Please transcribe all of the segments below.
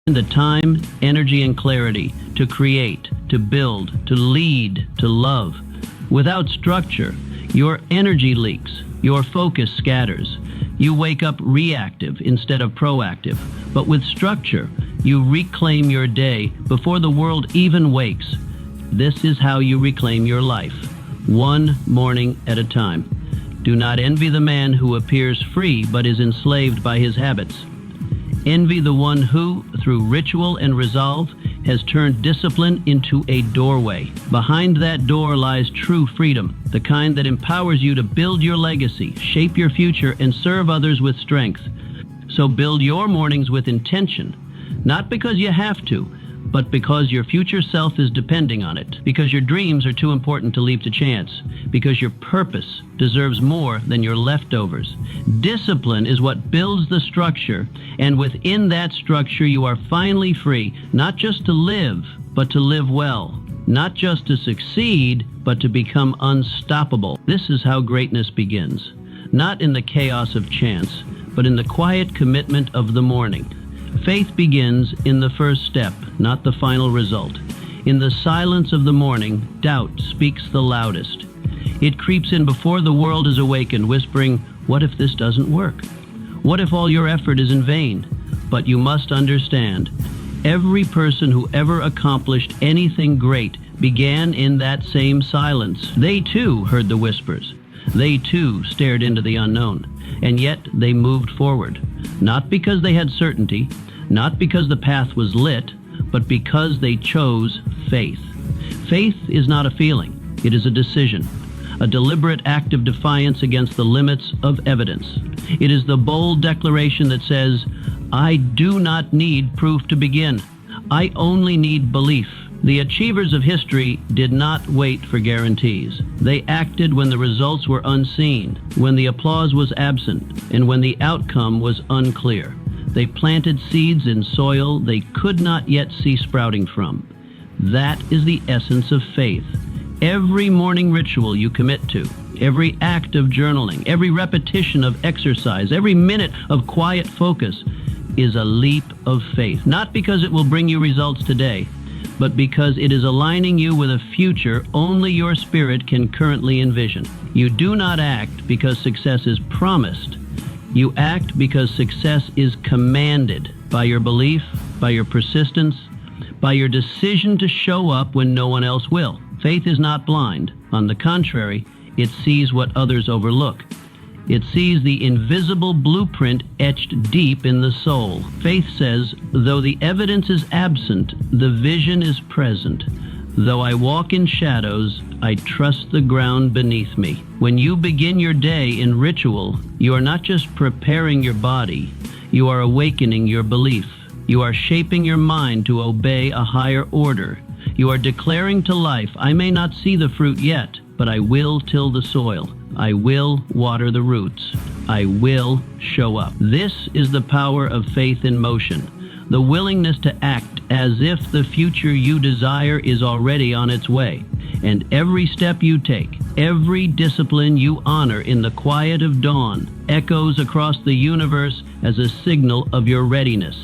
The time, energy, and clarity to create, to build, to lead, to love. Without structure, your energy leaks, your focus scatters. You wake up reactive instead of proactive. But with structure, you reclaim your day before the world even wakes. This is how you reclaim your life, one morning at a time. Do not envy the man who appears free but is enslaved by his habits. Envy the one who, through ritual and resolve, has turned discipline into a doorway. Behind that door lies true freedom, the kind that empowers you to build your legacy, shape your future, and serve others with strength. So build your mornings with intention, not because you have to, but because your future self is depending on it, because your dreams are too important to leave to chance, because your purpose deserves more than your leftovers. Discipline is what builds the structure, and within that structure you are finally free, not just to live, but to live well. Not just to succeed, but to become unstoppable. This is how greatness begins, not in the chaos of chance, but in the quiet commitment of the morning. Faith begins in the first step, not the final result. In the silence of the morning, doubt speaks the loudest. It creeps in before the world is awakened, whispering, "What if this doesn't work? What if all your effort is in vain?" But you must understand, every person who ever accomplished anything great began in that same silence. They too heard the whispers. They too stared into the unknown. And yet they moved forward, not because they had certainty, not because the path was lit, but because they chose faith. Faith is not a feeling, it is a decision, a deliberate act of defiance against the limits of evidence. It is the bold declaration that says, "I do not need proof to begin. I only need belief." The achievers of history did not wait for guarantees. They acted when the results were unseen, when the applause was absent, and when the outcome was unclear. They planted seeds in soil they could not yet see sprouting from. That is the essence of faith. Every morning ritual you commit to, every act of journaling, every repetition of exercise, every minute of quiet focus is a leap of faith. Not because it will bring you results today, but because it is aligning you with a future only your spirit can currently envision. You do not act because success is promised. You act because success is commanded by your belief, by your persistence, by your decision to show up when no one else will. Faith is not blind. On the contrary, it sees what others overlook. It sees the invisible blueprint etched deep in the soul. Faith says, though the evidence is absent, the vision is present. Though I walk in shadows, I trust the ground beneath me. When you begin your day in ritual, you are not just preparing your body, you are awakening your belief. You are shaping your mind to obey a higher order. You are declaring to life, I may not see the fruit yet, but I will till the soil. I will water the roots. I will show up. This is the power of faith in motion, the willingness to act as if the future you desire is already on its way. And every step you take, every discipline you honor in the quiet of dawn, echoes across the universe as a signal of your readiness.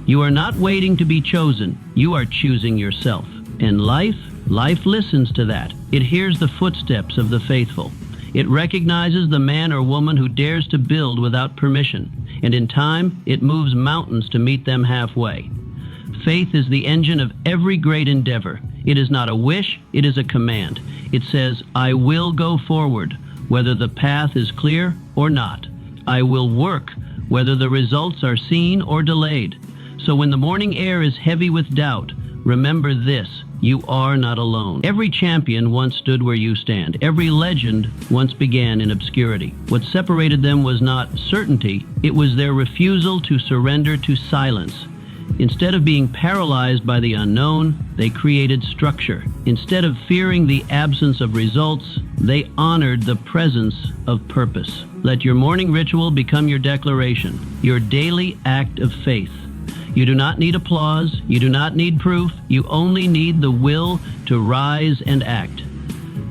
You are not waiting to be chosen. You are choosing yourself. And life listens to that. It hears the footsteps of the faithful. It recognizes the man or woman who dares to build without permission, and in time, it moves mountains to meet them halfway. Faith is the engine of every great endeavor. It is not a wish, it is a command. It says, I will go forward, whether the path is clear or not. I will work, whether the results are seen or delayed. So when the morning air is heavy with doubt, remember this, you are not alone. Every champion once stood where you stand. Every legend once began in obscurity. What separated them was not certainty, it was their refusal to surrender to silence. Instead of being paralyzed by the unknown, they created structure. Instead of fearing the absence of results, they honored the presence of purpose. Let your morning ritual become your declaration, your daily act of faith. You do not need applause. You do not need proof. You only need the will to rise and act.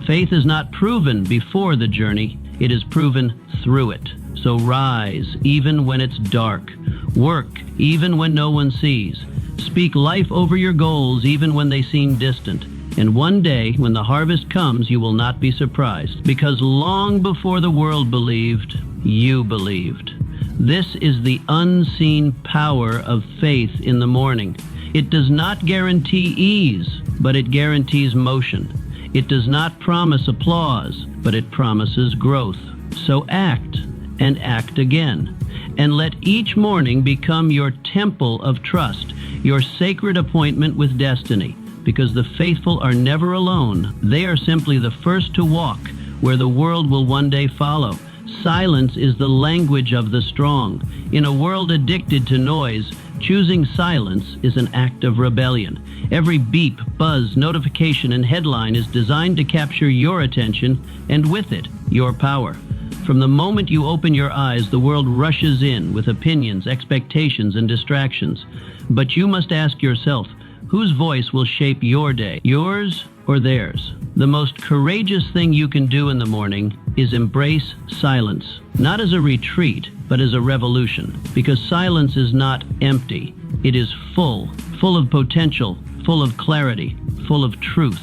Faith is not proven before the journey. It is proven through it. So rise even when it's dark. Work even when no one sees. Speak life over your goals even when they seem distant. And one day, when the harvest comes, you will not be surprised, because long before the world believed, you believed. This is the unseen power of faith in the morning. It does not guarantee ease, but it guarantees motion. It does not promise applause, but it promises growth. So act, and act again. And let each morning become your temple of trust, your sacred appointment with destiny, because the faithful are never alone. They are simply the first to walk where the world will one day follow. Silence is the language of the strong. In a world addicted to noise, choosing silence is an act of rebellion. Every beep, buzz, notification, and headline is designed to capture your attention, and with it, your power. From the moment you open your eyes, the world rushes in with opinions, expectations, and distractions. But you must ask yourself, whose voice will shape your day, yours or theirs? The most courageous thing you can do in the morning is embrace silence, not as a retreat, but as a revolution, because silence is not empty. It is full of potential, full of clarity, full of truth.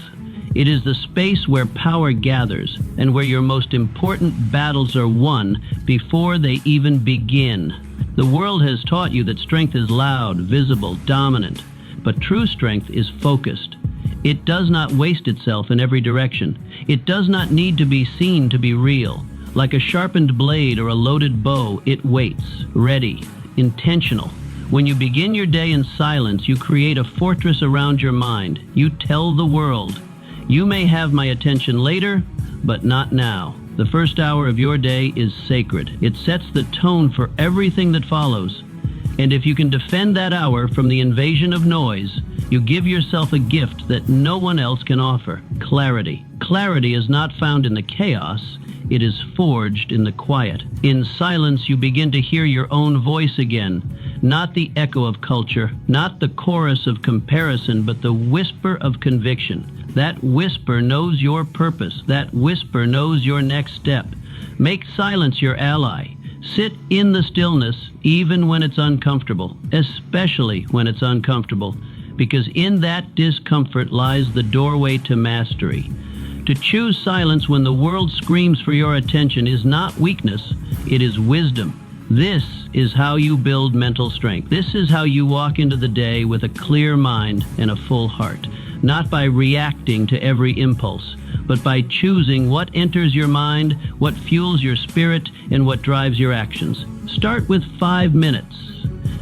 It is the space where power gathers and where your most important battles are won before they even begin. The world has taught you that strength is loud, visible, dominant, but true strength is focused. It does not waste itself in every direction. It does not need to be seen to be real. Like a sharpened blade or a loaded bow, it waits, ready, intentional. When you begin your day in silence, you create a fortress around your mind. You tell the world, you may have my attention later, but not now. The first hour of your day is sacred. It sets the tone for everything that follows. And if you can defend that hour from the invasion of noise, you give yourself a gift that no one else can offer: clarity. Clarity is not found in the chaos. It is forged in the quiet. In silence, you begin to hear your own voice again, not the echo of culture, not the chorus of comparison, but the whisper of conviction. That whisper knows your purpose. That whisper knows your next step. Make silence your ally. Sit in the stillness even when it's uncomfortable, especially when it's uncomfortable, because in that discomfort lies the doorway to mastery. To choose silence when the world screams for your attention is not weakness, it is wisdom. This is how you build mental strength. This is how you walk into the day with a clear mind and a full heart, not by reacting to every impulse, but by choosing what enters your mind, what fuels your spirit, and what drives your actions. Start with 5 minutes,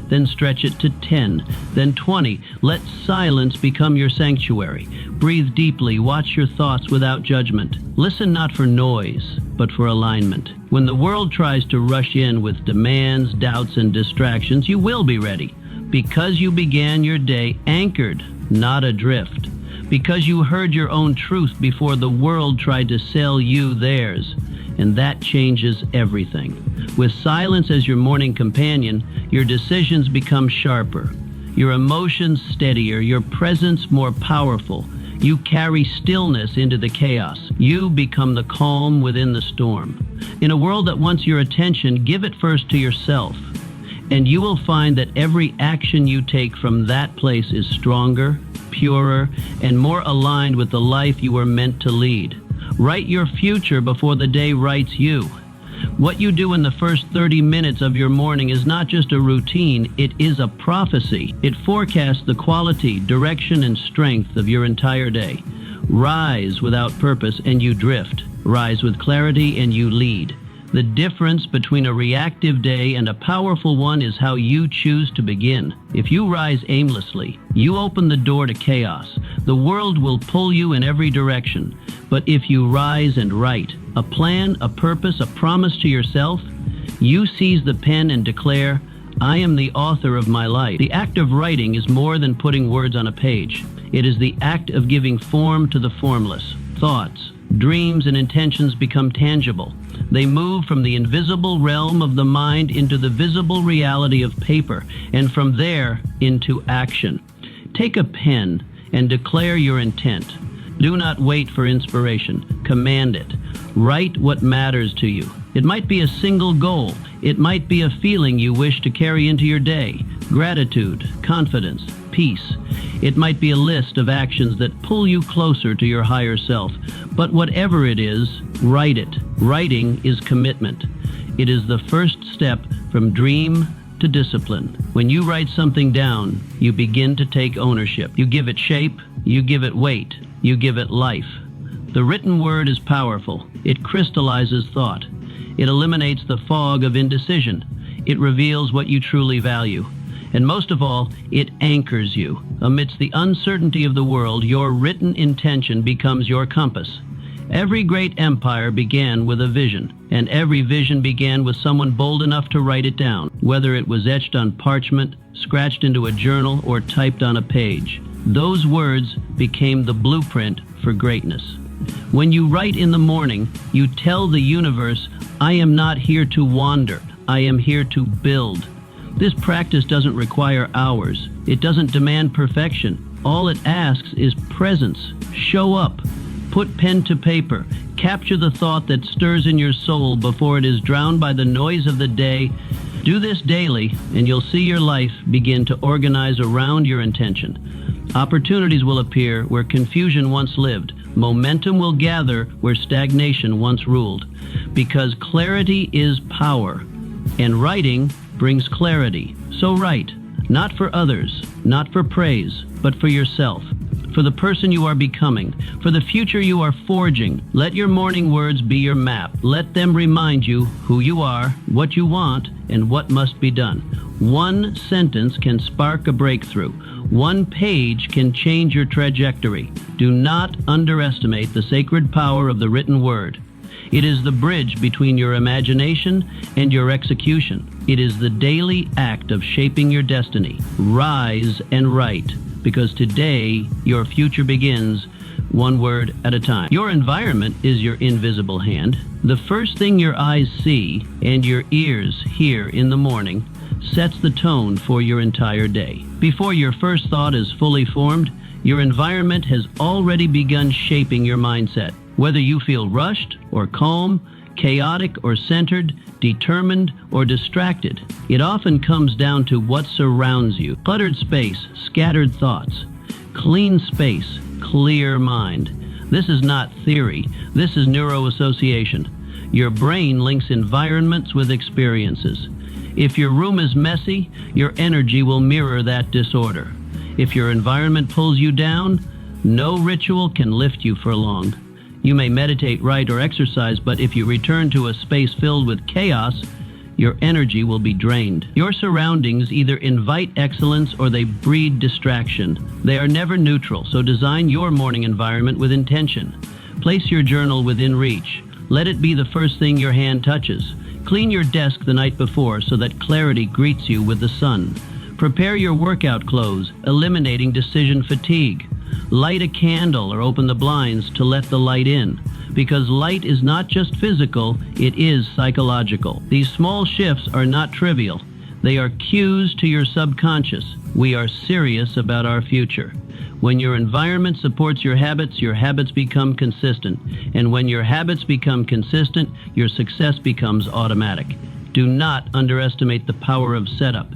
then stretch it to 10, then 20. Let silence become your sanctuary. Breathe deeply, watch your thoughts without judgment. Listen not for noise, but for alignment. When the world tries to rush in with demands, doubts, and distractions, you will be ready, because you began your day anchored, not adrift. Because you heard your own truth before the world tried to sell you theirs. And that changes everything. With silence as your morning companion, your decisions become sharper, your emotions steadier, your presence more powerful. You carry stillness into the chaos. You become the calm within the storm. In a world that wants your attention, give it first to yourself. And you will find that every action you take from that place is stronger, purer, and more aligned with the life you were meant to lead. Write your future before the day writes you. What you do in the first 30 minutes of your morning is not just a routine, it is a prophecy. It forecasts the quality, direction, and strength of your entire day. Rise without purpose and you drift. Rise with clarity and you lead. The difference between a reactive day and a powerful one is how you choose to begin. If you rise aimlessly, you open the door to chaos. The world will pull you in every direction. But if you rise and write a plan, a purpose, a promise to yourself, you seize the pen and declare, I am the author of my life. The act of writing is more than putting words on a page. It is the act of giving form to the formless. Thoughts, dreams, and intentions become tangible. They move from the invisible realm of the mind into the visible reality of paper, and from there into action. Take a pen and declare your intent. Do not wait for inspiration. Command it. Write what matters to you. It might be a single goal. It might be a feeling you wish to carry into your day. Gratitude, confidence, peace. It might be a list of actions that pull you closer to your higher self. But whatever it is, write it. Writing is commitment. It is the first step from dream to discipline. When you write something down, you begin to take ownership. You give it shape, you give it weight, you give it life. The written word is powerful. It crystallizes thought. It eliminates the fog of indecision. It reveals what you truly value. And most of all, it anchors you. Amidst the uncertainty of the world, your written intention becomes your compass. Every great empire began with a vision, and every vision began with someone bold enough to write it down, whether it was etched on parchment, scratched into a journal, or typed on a page. Those words became the blueprint for greatness. When you write in the morning, you tell the universe, I am not here to wander, I am here to build. This practice doesn't require hours. It doesn't demand perfection. All it asks is presence. Show up. Put pen to paper. Capture the thought that stirs in your soul before it is drowned by the noise of the day. Do this daily, and you'll see your life begin to organize around your intention. Opportunities will appear where confusion once lived. Momentum will gather where stagnation once ruled. Because clarity is power, and writing brings clarity. So write, not for others, not for praise, but for yourself. For the person you are becoming, for the future you are forging. Let your morning words be your map. Let them remind you who you are, what you want, and what must be done. One sentence can spark a breakthrough. One page can change your trajectory. Do not underestimate the sacred power of the written word. It is the bridge between your imagination and your execution. It is the daily act of shaping your destiny. Rise and write, because today your future begins one word at a time. Your environment is your invisible hand. The first thing your eyes see and your ears hear in the morning sets the tone for your entire day. Before your first thought is fully formed, your environment has already begun shaping your mindset. Whether you feel rushed or calm, chaotic or centered, determined or distracted, it often comes down to what surrounds you. Cluttered space, scattered thoughts. Clean space, clear mind. This is not theory. This is neuroassociation. Your brain links environments with experiences. If your room is messy, your energy will mirror that disorder. If your environment pulls you down, no ritual can lift you for long. You may meditate, write, or exercise, but if you return to a space filled with chaos, your energy will be drained. Your surroundings either invite excellence or they breed distraction. They are never neutral, so design your morning environment with intention. Place your journal within reach. Let it be the first thing your hand touches. Clean your desk the night before so that clarity greets you with the sun. Prepare your workout clothes, eliminating decision fatigue. Light a candle or open the blinds to let the light in, because light is not just physical, it is psychological. These small shifts are not trivial. They are cues to your subconscious. We are serious about our future. When your environment supports your habits become consistent. And when your habits become consistent, your success becomes automatic. Do not underestimate the power of setup.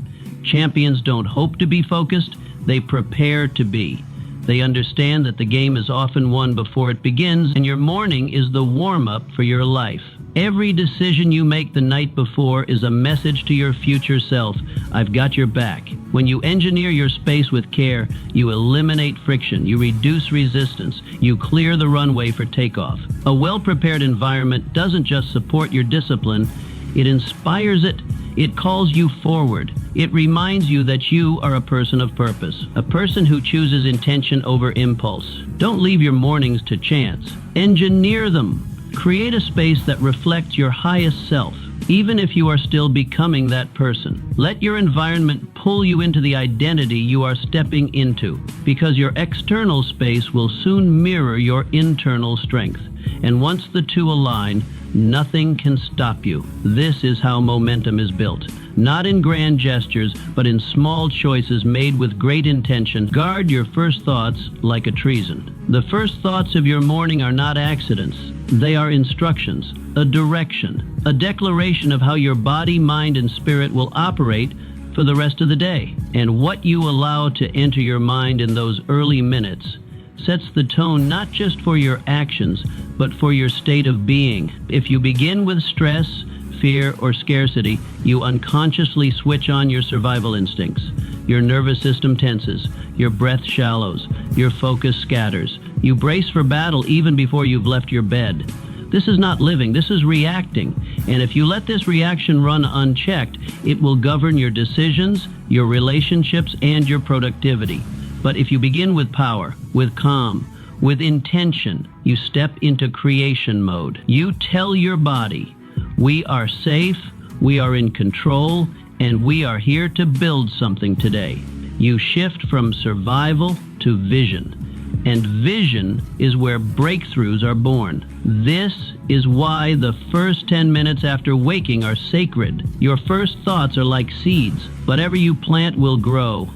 Champions don't hope to be focused, they prepare to be. They understand that the game is often won before it begins, and your morning is the warm-up for your life. Every decision you make the night before is a message to your future self. I've got your back. When you engineer your space with care, you eliminate friction, you reduce resistance, you clear the runway for takeoff. A well-prepared environment doesn't just support your discipline, it inspires it. It calls you forward. It reminds you that you are a person of purpose, a person who chooses intention over impulse. Don't leave your mornings to chance. Engineer them. Create a space that reflects your highest self, even if you are still becoming that person. Let your environment pull you into the identity you are stepping into, because your external space will soon mirror your internal strength. And once the two align, nothing can stop you. This is how momentum is built. Not in grand gestures, but in small choices made with great intention. Guard your first thoughts like a treason. The first thoughts of your morning are not accidents. They are instructions, a direction, a declaration of how your body, mind, and spirit will operate for the rest of the day. And what you allow to enter your mind in those early minutes sets the tone not just for your actions, but for your state of being. If you begin with stress, fear, or scarcity, you unconsciously switch on your survival instincts. Your nervous system tenses, your breath shallows, your focus scatters. You brace for battle even before you've left your bed. This is not living, this is reacting. And if you let this reaction run unchecked, it will govern your decisions, your relationships, and your productivity. But if you begin with power, with calm, with intention, you step into creation mode. You tell your body, we are safe, we are in control, and we are here to build something today. You shift from survival to vision. And vision is where breakthroughs are born. This is why the first 10 minutes after waking are sacred. Your first thoughts are like seeds. Whatever you plant will grow.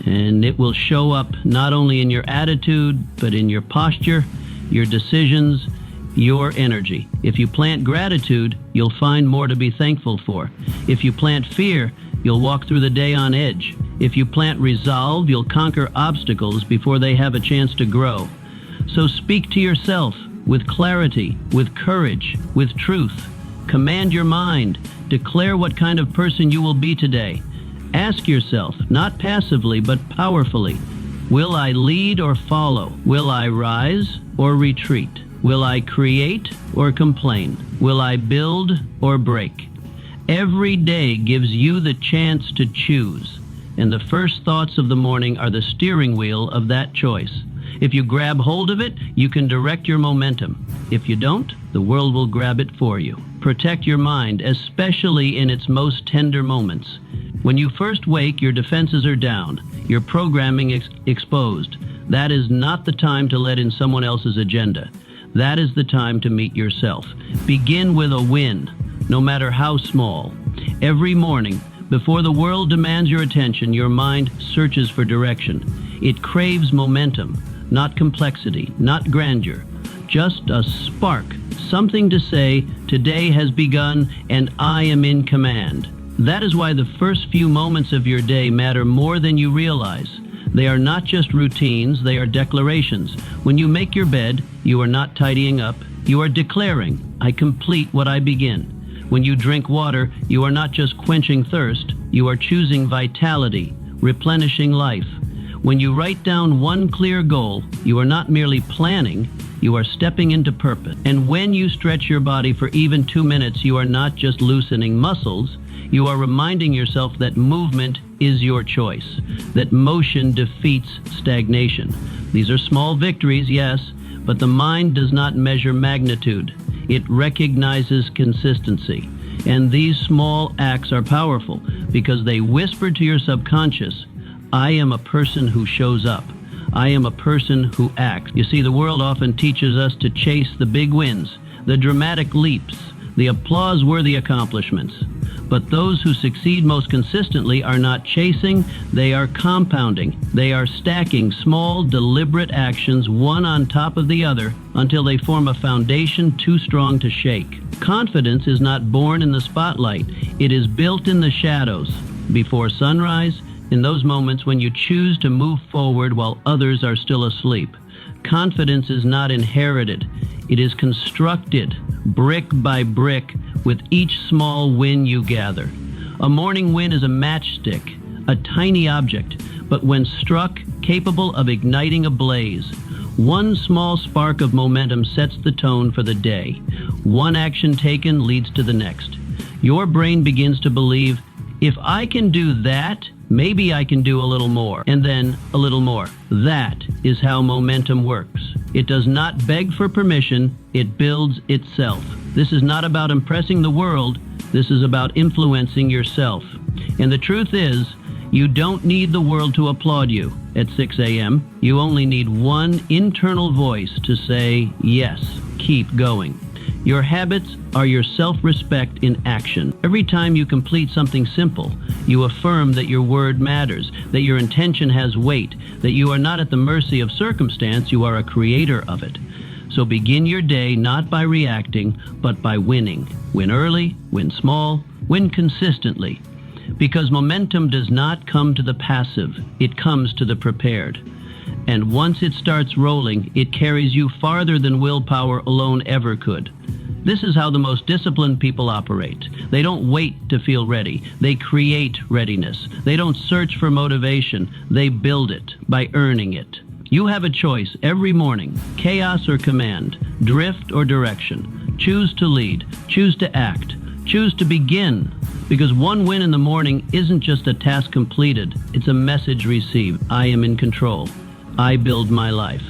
And it will show up not only in your attitude, but in your posture, your decisions, your energy. If you plant gratitude, you'll find more to be thankful for. If you plant fear, you'll walk through the day on edge. If you plant resolve, you'll conquer obstacles before they have a chance to grow. So speak to yourself with clarity, with courage, with truth. Command your mind. Declare what kind of person you will be today. Ask yourself, not passively, but powerfully, will I lead or follow? Will I rise or retreat? Will I create or complain? Will I build or break? Every day gives you the chance to choose, and the first thoughts of the morning are the steering wheel of that choice. If you grab hold of it, you can direct your momentum. If you don't, the world will grab it for you. Protect your mind, especially in its most tender moments. When you first wake, your defenses are down, your programming exposed. That is not the time to let in someone else's agenda. That is the time to meet yourself. Begin with a win, no matter how small. Every morning, before the world demands your attention, your mind searches for direction. It craves momentum, not complexity, not grandeur. Just a spark, something to say, today has begun and I am in command. That is why the first few moments of your day matter more than you realize. They are not just routines, they are declarations. When you make your bed, you are not tidying up, you are declaring, I complete what I begin. When you drink water, you are not just quenching thirst, you are choosing vitality, replenishing life. When you write down one clear goal, you are not merely planning, you are stepping into purpose. And when you stretch your body for even 2 minutes, you are not just loosening muscles, you are reminding yourself that movement is your choice, that motion defeats stagnation. These are small victories, yes, but the mind does not measure magnitude. It recognizes consistency. And these small acts are powerful because they whisper to your subconscious, I am a person who shows up. I am a person who acts. You see, the world often teaches us to chase the big wins, the dramatic leaps, the applause-worthy accomplishments. But those who succeed most consistently are not chasing, they are compounding. They are stacking small, deliberate actions one on top of the other until they form a foundation too strong to shake. Confidence is not born in the spotlight. It is built in the shadows. Before sunrise, in those moments when you choose to move forward while others are still asleep. Confidence is not inherited. It is constructed, brick by brick, with each small win you gather. A morning win is a matchstick, a tiny object, but when struck, capable of igniting a blaze. One small spark of momentum sets the tone for the day. One action taken leads to the next. Your brain begins to believe, if I can do that, maybe I can do a little more, and then a little more. That is how momentum works. It does not beg for permission, it builds itself. This is not about impressing the world, this is about influencing yourself. And the truth is, you don't need the world to applaud you at 6 a.m. You only need one internal voice to say, yes, keep going. Your habits are your self-respect in action. Every time you complete something simple, you affirm that your word matters, that your intention has weight, that you are not at the mercy of circumstance, you are a creator of it. So begin your day not by reacting, but by winning. Win early, win small, win consistently. Because momentum does not come to the passive, it comes to the prepared. And once it starts rolling, it carries you farther than willpower alone ever could. This is how the most disciplined people operate. They don't wait to feel ready. They create readiness. They don't search for motivation. They build it by earning it. You have a choice every morning, chaos or command, drift or direction. Choose to lead. Choose to act. Choose to begin. Because one win in the morning isn't just a task completed. It's a message received. I am in control. I build my life.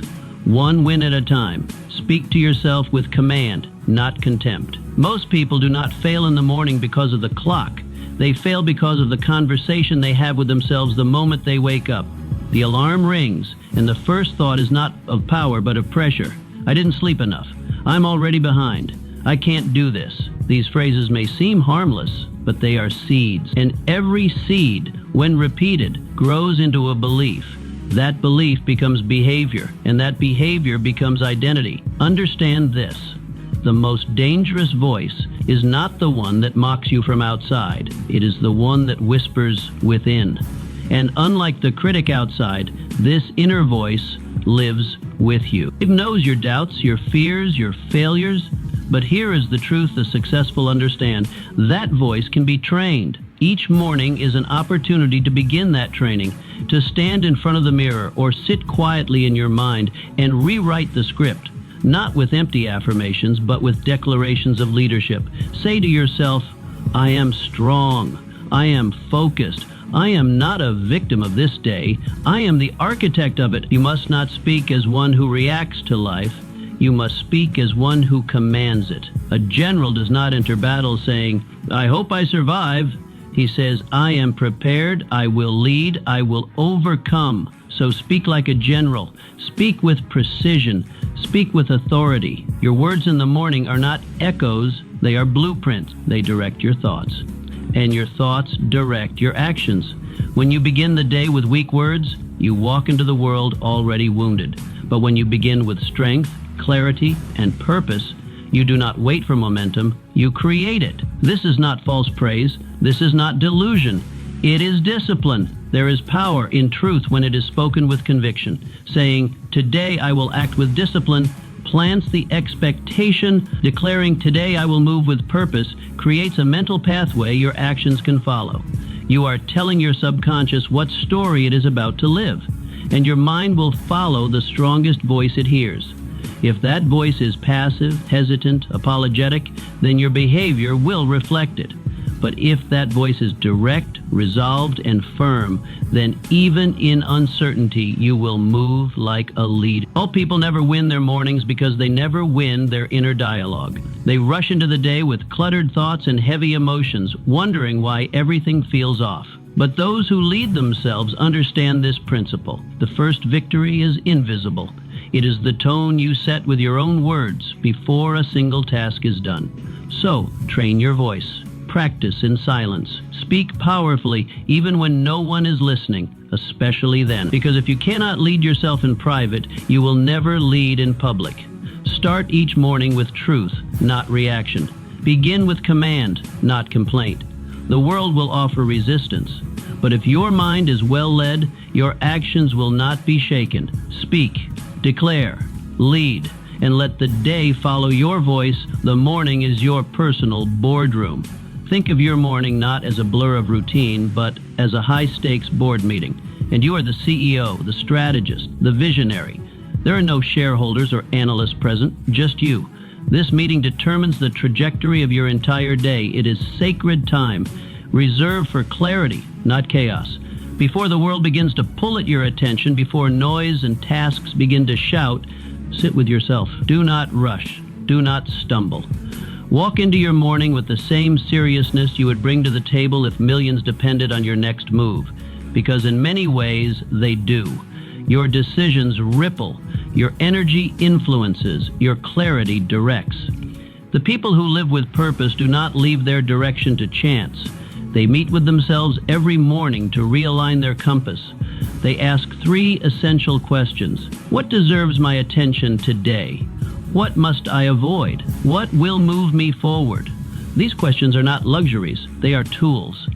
One win at a time. Speak to yourself with command, not contempt. Most people do not fail in the morning because of the clock. They fail because of the conversation they have with themselves the moment they wake up. The alarm rings, and the first thought is not of power but of pressure. I didn't sleep enough. I'm already behind. I can't do this. These phrases may seem harmless, but they are seeds. And every seed, when repeated, grows into a belief. That belief becomes behavior, and that behavior becomes identity. Understand this. The most dangerous voice is not the one that mocks you from outside. It is the one that whispers within. And unlike the critic outside, this inner voice lives with you. It knows your doubts, your fears, your failures. But here is the truth the successful understand. That voice can be trained. Each morning is an opportunity to begin that training, to stand in front of the mirror or sit quietly in your mind and rewrite the script, not with empty affirmations, but with declarations of leadership. Say to yourself, I am strong. I am focused. I am not a victim of this day. I am the architect of it. You must not speak as one who reacts to life. You must speak as one who commands it. A general does not enter battle saying, I hope I survive. He says, I am prepared, I will lead, I will overcome. So speak like a general. Speak with precision. Speak with authority. Your words in the morning are not echoes, they are blueprints. They direct your thoughts. And your thoughts direct your actions. When you begin the day with weak words, you walk into the world already wounded. But when you begin with strength, clarity, and purpose, you do not wait for momentum, you create it. This is not false praise. This is not delusion. It is discipline. There is power in truth when it is spoken with conviction. Saying, today I will act with discipline, plants the expectation. Declaring, today I will move with purpose, creates a mental pathway your actions can follow. You are telling your subconscious what story it is about to live, and your mind will follow the strongest voice it hears. If that voice is passive, hesitant, apologetic, then your behavior will reflect it. But if that voice is direct, resolved, and firm, then even in uncertainty, you will move like a leader. All people never win their mornings because they never win their inner dialogue. They rush into the day with cluttered thoughts and heavy emotions, wondering why everything feels off. But those who lead themselves understand this principle. The first victory is invisible. It is the tone you set with your own words before a single task is done. So, train your voice. Practice in silence. Speak powerfully even when no one is listening, especially then. Because if you cannot lead yourself in private, you will never lead in public. Start each morning with truth, not reaction. Begin with command, not complaint. The world will offer resistance. But if your mind is well led, your actions will not be shaken. Speak, declare, lead, and let the day follow your voice. The morning is your personal boardroom. Think of your morning not as a blur of routine, but as a high-stakes board meeting. And you are the CEO, the strategist, the visionary. There are no shareholders or analysts present, just you. This meeting determines the trajectory of your entire day. It is sacred time, reserved for clarity, not chaos. Before the world begins to pull at your attention, before noise and tasks begin to shout, sit with yourself. Do not rush. Do not stumble. Walk into your morning with the same seriousness you would bring to the table if millions depended on your next move, because in many ways they do. Your decisions ripple, your energy influences, your clarity directs. The people who live with purpose do not leave their direction to chance. They meet with themselves every morning to realign their compass. They ask three essential questions. What deserves my attention today? What must I avoid? What will move me forward? These questions are not luxuries, they are tools.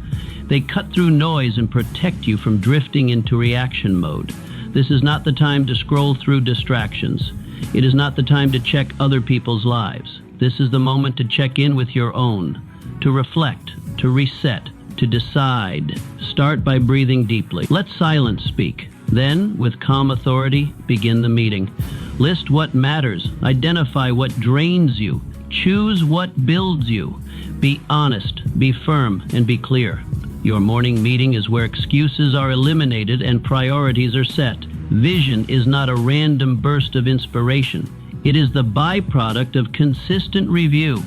They cut through noise and protect you from drifting into reaction mode. This is not the time to scroll through distractions. It is not the time to check other people's lives. This is the moment to check in with your own, to reflect, to reset, to decide. Start by breathing deeply. Let silence speak. Then, with calm authority, begin the meeting. List what matters. Identify what drains you. Choose what builds you. Be honest, be firm, and be clear. Your morning meeting is where excuses are eliminated and priorities are set. Vision is not a random burst of inspiration. It is the byproduct of consistent review.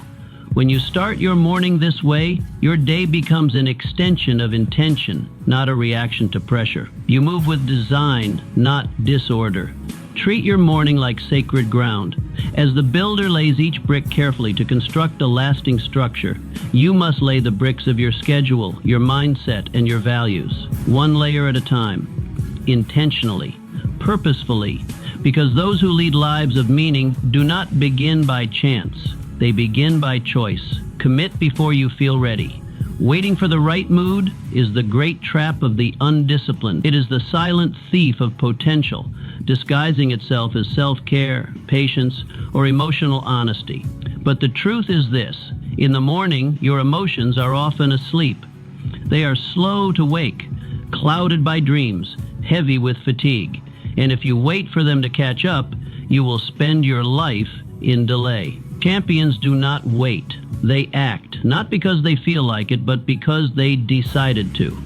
When you start your morning this way, your day becomes an extension of intention, not a reaction to pressure. You move with design, not disorder. Treat your morning like sacred ground. As the builder lays each brick carefully to construct a lasting structure, you must lay the bricks of your schedule, your mindset, and your values, one layer at a time, intentionally, purposefully, because those who lead lives of meaning do not begin by chance. They begin by choice. Commit before you feel ready. Waiting for the right mood is the great trap of the undisciplined. It is the silent thief of potential, disguising itself as self-care, patience, or emotional honesty. But the truth is this: in the morning, your emotions are often asleep. They are slow to wake, clouded by dreams, heavy with fatigue. And if you wait for them to catch up, you will spend your life in delay. Champions do not wait. They act, not because they feel like it, but because they decided to.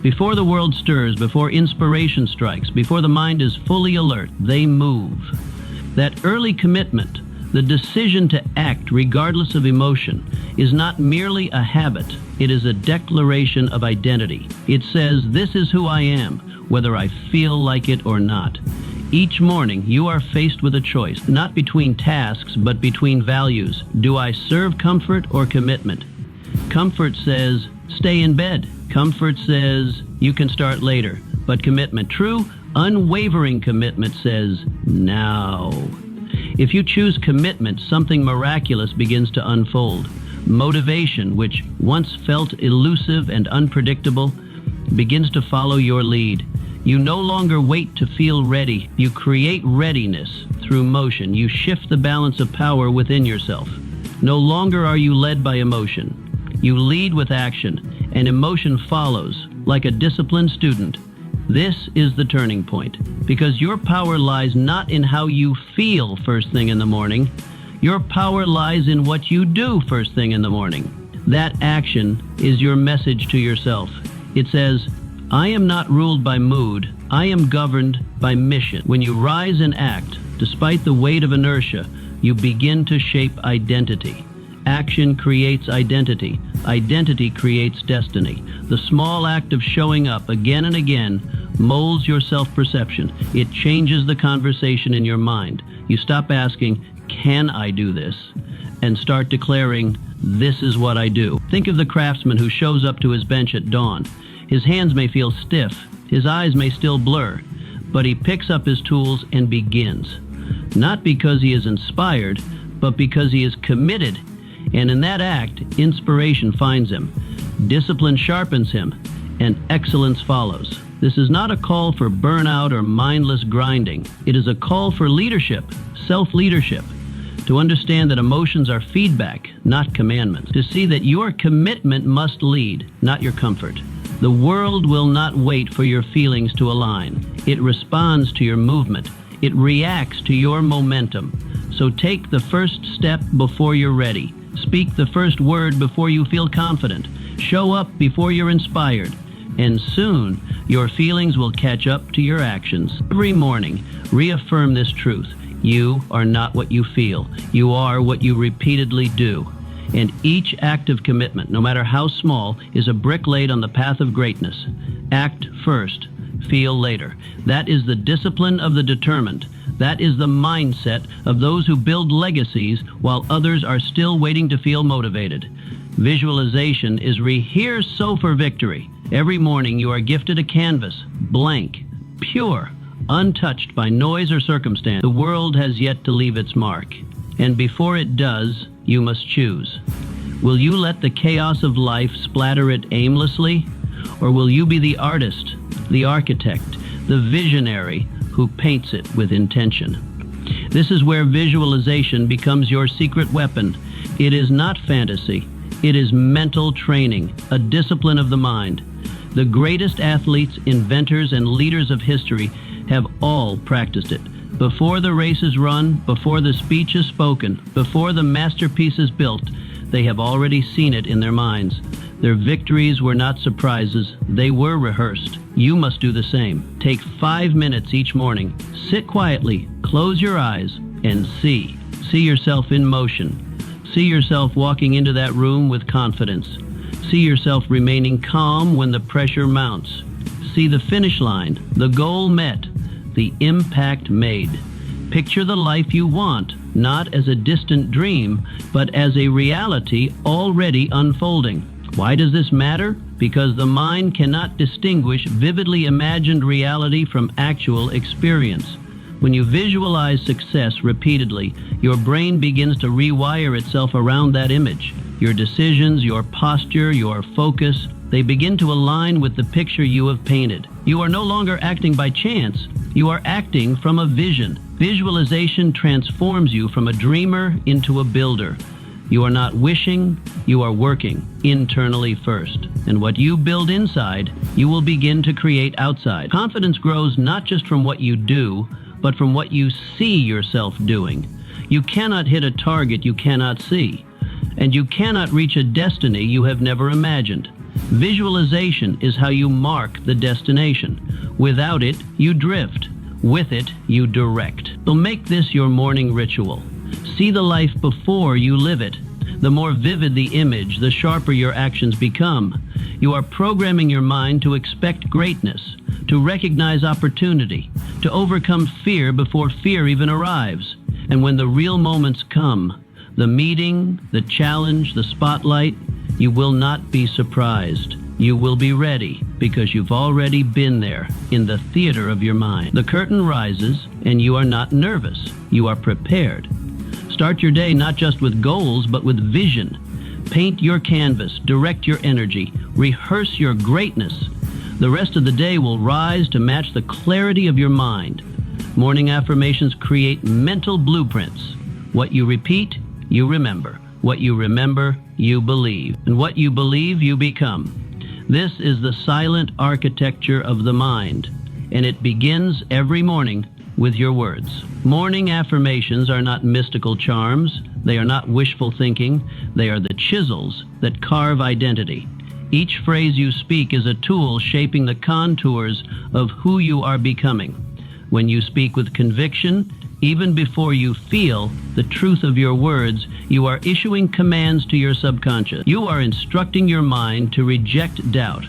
Before the world stirs, before inspiration strikes, before the mind is fully alert, they move. That early commitment, the decision to act regardless of emotion, is not merely a habit. It is a declaration of identity. It says, "This is who I am, whether I feel like it or not." Each morning, you are faced with a choice, not between tasks, but between values. Do I serve comfort or commitment? Comfort says, stay in bed. Comfort says, you can start later. But commitment, true, unwavering commitment says, now. If you choose commitment, something miraculous begins to unfold. Motivation, which once felt elusive and unpredictable, begins to follow your lead. You no longer wait to feel ready. You create readiness through motion. You shift the balance of power within yourself. No longer are you led by emotion. You lead with action, and emotion follows, like a disciplined student. This is the turning point, because your power lies not in how you feel first thing in the morning. Your power lies in what you do first thing in the morning. That action is your message to yourself. It says, I am not ruled by mood, I am governed by mission. When you rise and act, despite the weight of inertia, you begin to shape identity. Action creates identity. Identity creates destiny. The small act of showing up again and again molds your self-perception. It changes the conversation in your mind. You stop asking, can I do this? And start declaring, this is what I do. Think of the craftsman who shows up to his bench at dawn. His hands may feel stiff, his eyes may still blur, but he picks up his tools and begins. Not because he is inspired, but because he is committed. And in that act, inspiration finds him, discipline sharpens him, and excellence follows. This is not a call for burnout or mindless grinding. It is a call for leadership, self-leadership, to understand that emotions are feedback, not commandments, to see that your commitment must lead, not your comfort. The world will not wait for your feelings to align. It responds to your movement. It reacts to your momentum. So take the first step before you're ready. Speak the first word before you feel confident. Show up before you're inspired. And soon, your feelings will catch up to your actions. Every morning, reaffirm this truth. You are not what you feel. You are what you repeatedly do. And each act of commitment, no matter how small, is a brick laid on the path of greatness. Act first, feel later. That is the discipline of the determined. That is the mindset of those who build legacies while others are still waiting to feel motivated. Visualization is rehearse for victory. Every morning you are gifted a canvas, blank, pure, untouched by noise or circumstance. The world has yet to leave its mark. And before it does, you must choose. Will you let the chaos of life splatter it aimlessly? Or will you be the artist, the architect, the visionary who paints it with intention? This is where visualization becomes your secret weapon. It is not fantasy. It is mental training, a discipline of the mind. The greatest athletes, inventors, and leaders of history have all practiced it. Before the race is run, before the speech is spoken, before the masterpiece is built, they have already seen it in their minds. Their victories were not surprises, they were rehearsed. You must do the same. Take 5 minutes each morning. Sit quietly, close your eyes, and see. See yourself in motion. See yourself walking into that room with confidence. See yourself remaining calm when the pressure mounts. See the finish line, the goal met, the impact made. Picture the life you want, not as a distant dream, but as a reality already unfolding. Why does this matter? Because the mind cannot distinguish vividly imagined reality from actual experience. When you visualize success repeatedly, your brain begins to rewire itself around that image. Your decisions, your posture, your focus, they begin to align with the picture you have painted. You are no longer acting by chance. You are acting from a vision. Visualization transforms you from a dreamer into a builder. You are not wishing, you are working internally first. And what you build inside, you will begin to create outside. Confidence grows not just from what you do, but from what you see yourself doing. You cannot hit a target you cannot see, and you cannot reach a destiny you have never imagined. Visualization is how you mark the destination. Without it, you drift. With it, you direct. So make this your morning ritual. See the life before you live it. The more vivid the image, the sharper your actions become. You are programming your mind to expect greatness, to recognize opportunity, to overcome fear before fear even arrives. And when the real moments come, the meeting, the challenge, the spotlight, you will not be surprised. You will be ready because you've already been there in the theater of your mind. The curtain rises and you are not nervous. You are prepared. Start your day not just with goals, but with vision. Paint your canvas, direct your energy, rehearse your greatness. The rest of the day will rise to match the clarity of your mind. Morning affirmations create mental blueprints. What you repeat, you remember. What you remember, you believe. And what you believe, you become. This is the silent architecture of the mind, and it begins every morning with your words. Morning affirmations are not mystical charms. They are not wishful thinking. They are the chisels that carve identity. Each phrase you speak is a tool shaping the contours of who you are becoming. When you speak with conviction, even before you feel the truth of your words, you are issuing commands to your subconscious. You are instructing your mind to reject doubt.